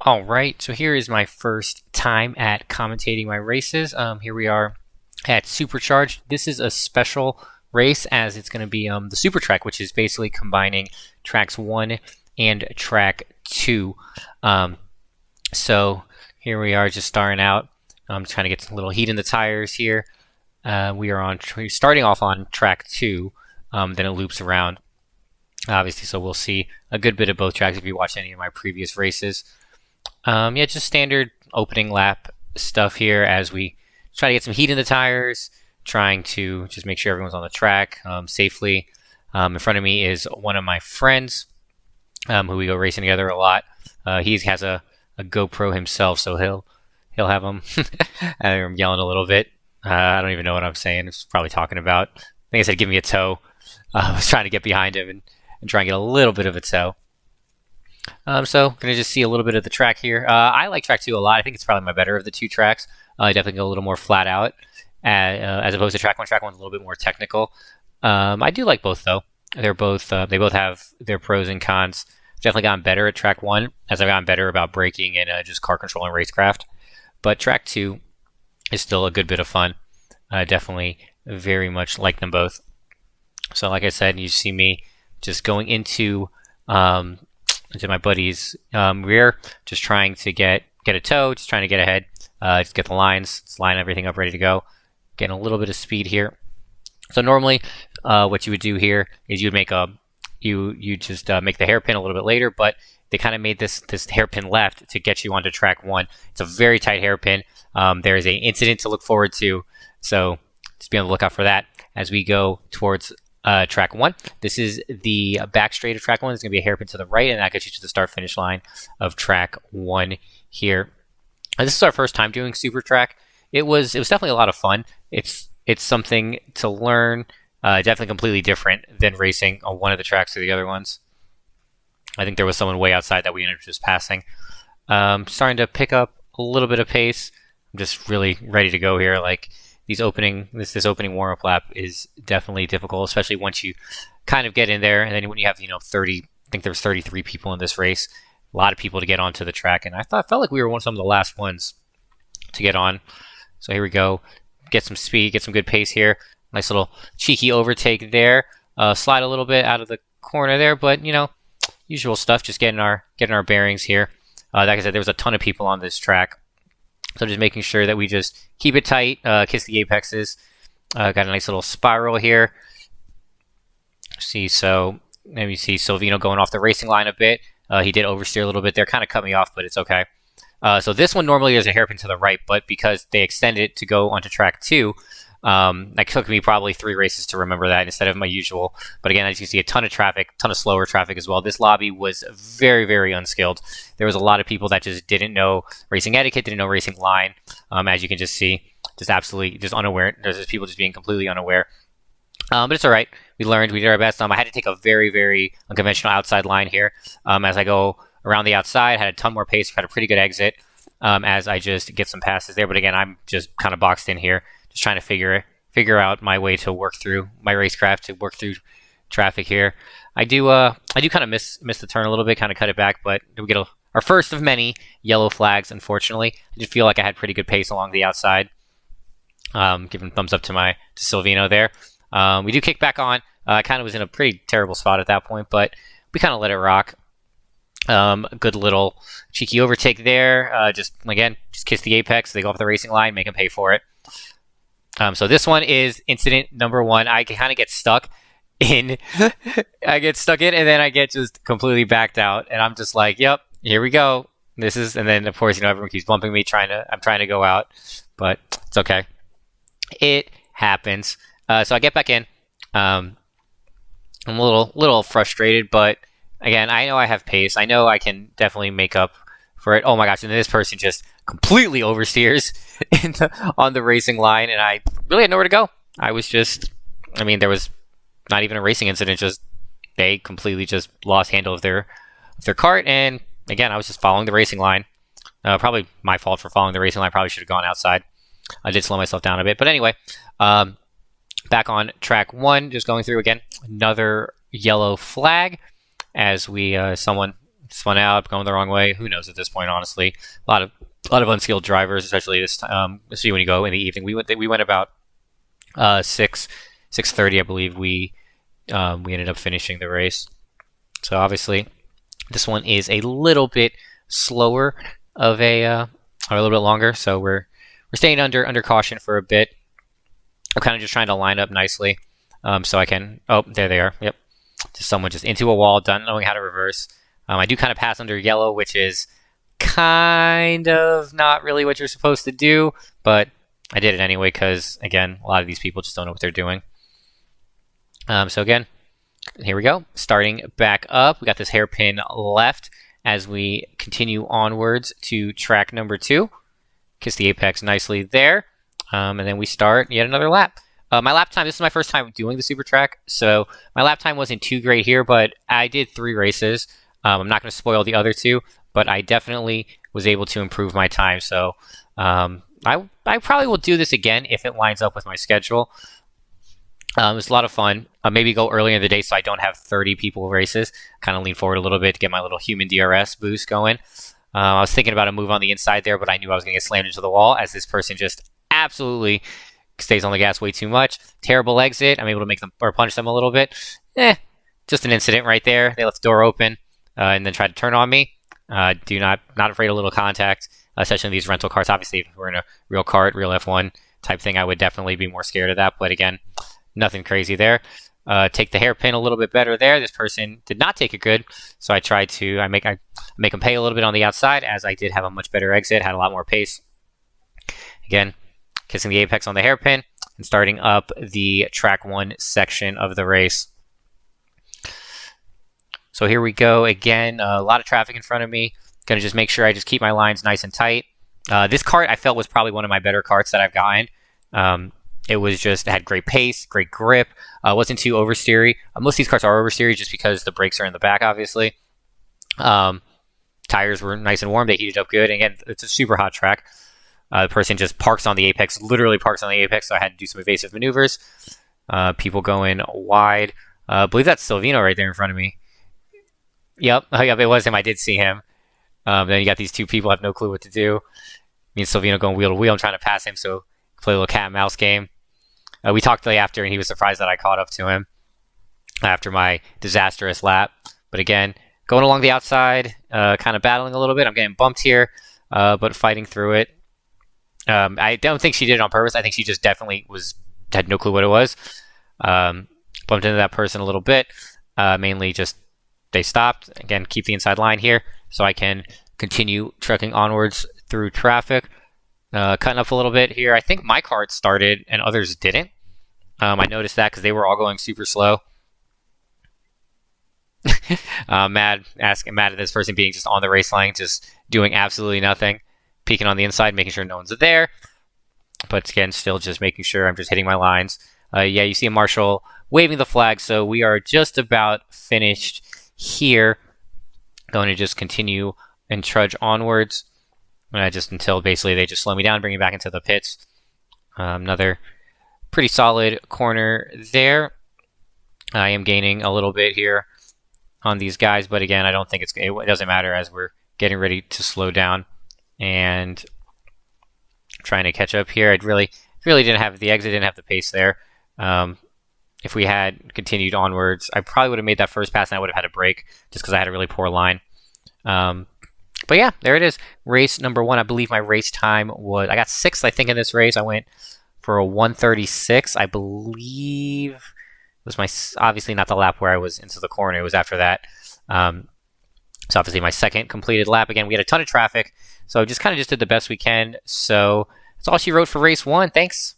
All right, so here is my first time at commentating my races. Here we are at Supercharged. This is a special race as it's going to be the Supertrack, which is basically combining tracks 1 and track 2. So here we are just starting out. I'm trying to get a little heat in the tires here. We're starting off on track 2, then it loops around, obviously, so we'll see a good bit of both tracks if you watch any of my previous races. Yeah, just standard opening lap stuff here as we try to get some heat in the tires, trying to just make sure everyone's on the track safely. In front of me is one of my friends who we go racing together a lot. He has a GoPro himself, so he'll have him. I'm yelling a little bit. I don't even know what I'm saying. It's probably talking about. I think I said, "Give me a tow." I was trying to get behind him and try and get a little bit of a tow. So gonna just see a little bit of the track here. I like track 2 a lot. I think it's probably my better of the two tracks. I definitely go a little more flat out as opposed to track 1. Track 1's a little bit more technical. I do like both though. They both have their pros and cons. Definitely gotten better at track 1 as I've gotten better about braking and just car control and racecraft. But track 2 is still a good bit of fun. Definitely very much like them both. So like I said, you see me just going into my buddy's rear, just trying to get a tow, just trying to get ahead, just get the lines, just line everything up ready to go. Getting a little bit of speed here. So normally what you would do here is you would you just make the hairpin a little bit later, but they kind of made this hairpin left to get you onto track 1. It's a very tight hairpin. There is an incident to look forward to, so just be on the lookout for that as we go towards track 1. This is the back straight of track 1. There's going to be a hairpin to the right, and that gets you to the start-finish line of track 1 here. This is our first time doing Supertrack. It was definitely a lot of fun. It's something to learn. Definitely completely different than racing on one of the tracks or the other ones. I think there was someone way outside that we ended up just passing. Starting to pick up a little bit of pace. I'm just really ready to go here. Like this opening warm-up lap is definitely difficult, especially once you kind of get in there, and then when you have 30. I think there's 33 people in this race. A lot of people to get onto the track, and I felt like we were some of the last ones to get on. So here we go. Get some speed, get some good pace here. Nice little cheeky overtake there. Slide a little bit out of the corner there, but usual stuff. Just getting our bearings here. Like I said, there was a ton of people on this track, so just making sure that we just keep it tight, kiss the apexes. Got a nice little spiral here. So maybe you see Silvino going off the racing line a bit. He did oversteer a little bit there, kind of cut me off, but it's okay. So this one normally there's a hairpin to the right, but because they extended it to go onto track 2, that took me probably 3 races to remember that instead of my usual. But again, as you can see, a ton of traffic, ton of slower traffic as well. This lobby was very, very unskilled. There was a lot of people that just didn't know racing etiquette, didn't know racing line. As you can just see, just absolutely just unaware. There's just people just being completely unaware. But it's all right. We learned. We did our best. I had to take a very, very unconventional outside line here. As I go around the outside, had a ton more pace, had a pretty good exit as I just get some passes there. But again, I'm just kind of boxed in here, just trying to figure out my way to work through my racecraft, to work through traffic here. I do kind of miss the turn a little bit, kind of cut it back, but we get our first of many yellow flags, unfortunately. I just feel like I had pretty good pace along the outside. Giving thumbs up to Silvino there. We do kick back on. I kind of was in a pretty terrible spot at that point, but we kind of let it rock. Good little cheeky overtake there. Just kiss the apex. They go off the racing line, make them pay for it. So this one is incident number 1. I kind of get stuck in. I get stuck in, and then I get just completely backed out, and I'm just like, "Yep, here we go." And then of course everyone keeps bumping me. I'm trying to go out, but it's okay. It happens. So I get back in. I'm a little frustrated, but again, I know I have pace. I know I can definitely make up for it. Oh my gosh, and then this person just completely oversteers on the racing line, and I really had nowhere to go. There was not even a racing incident, just they completely just lost handle of their cart, and again, I was just following the racing line. Probably my fault for following the racing line. Probably should have gone outside. I did slow myself down a bit, but anyway, back on track 1, just going through again, another yellow flag as someone spun out, going the wrong way. Who knows at this point, honestly. A lot of unskilled drivers, especially this time. Especially when you go in the evening. We went about 6:30, I believe. We ended up finishing the race. So obviously, this one is a little bit slower of a or a little bit longer. So we're staying under caution for a bit. I'm kind of just trying to line up nicely, so I can. Oh, there they are. Yep, just someone just into a wall, not knowing how to reverse. I do kind of pass under yellow, which is kind of not really what you're supposed to do, but I did it anyway because, again, a lot of these people just don't know what they're doing. So again, here we go. Starting back up, we got this hairpin left as we continue onwards to track number 2. Kiss the apex nicely there, and then we start yet another lap. My lap time, this is my first time doing the Supertrack, so my lap time wasn't too great here, but I did 3 races. I'm not going to spoil the other 2, but I definitely was able to improve my time. So I probably will do this again if it lines up with my schedule. It was a lot of fun. Maybe go earlier in the day so I don't have 30 people races. Kind of lean forward a little bit to get my little human DRS boost going. I was thinking about a move on the inside there, but I knew I was going to get slammed into the wall as this person just absolutely stays on the gas way too much. Terrible exit. I'm able to make them or punch them a little bit. Just an incident right there. They left the door open and then tried to turn on me. Not afraid of little contact, especially in these rental cars. Obviously, if we're in a real kart, real F1 type thing, I would definitely be more scared of that. But again, nothing crazy there. Take the hairpin a little bit better there. This person did not take it good, so I tried to I make them pay a little bit on the outside, as I did have a much better exit, had a lot more pace. Again, kissing the apex on the hairpin and starting up the track 1 section of the race. So here we go again. A lot of traffic in front of me. Gonna just make sure I just keep my lines nice and tight. This kart I felt was probably one of my better karts that I've gotten. It had great pace, great grip. Wasn't too oversteery. Most of these karts are oversteery just because the brakes are in the back, obviously. Tires were nice and warm. They heated up good. And again, it's a super hot track. The person just parks on the apex, literally parks on the apex, so I had to do some evasive maneuvers. People going wide. I believe that's Silvino right there in front of me. Yep, it was him. I did see him. Then you got these 2 people have no clue what to do. Me and Silvino going wheel to wheel. I'm trying to pass him, so play a little cat and mouse game. We talked after, and he was surprised that I caught up to him after my disastrous lap. But again, going along the outside, kind of battling a little bit. I'm getting bumped here, but fighting through it. I don't think she did it on purpose. I think she just definitely had no clue what it was. Bumped into that person a little bit. Mainly just they stopped. Again, keep the inside line here so I can continue trucking onwards through traffic. Cutting up a little bit here. I think my kart started and others didn't. I noticed that because they were all going super slow. Mad at this person being just on the race line, just doing absolutely nothing. Peeking on the inside, making sure no one's there. But again, still just making sure I'm just hitting my lines. Yeah, you see a marshal waving the flag, so we are just about finished here. Going to just continue and trudge onwards. Just until basically they just slow me down, bring me back into the pits. Another pretty solid corner there. I am gaining a little bit here on these guys, but again, I don't think it doesn't matter as we're getting ready to slow down and trying to catch up here. I really didn't have the exit, didn't have the pace there. If we had continued onwards, I probably would have made that first pass and I would have had a break just because I had a really poor line. But yeah, there it is. Race number 1. I believe my race time was, I got 6th, I think, in this race. I went for a 1:36. I believe it was obviously not the lap where I was into the corner. It was after that. So obviously my second completed lap. Again, we had a ton of traffic. So just kind of did the best we can. So that's all she wrote for race 1. Thanks.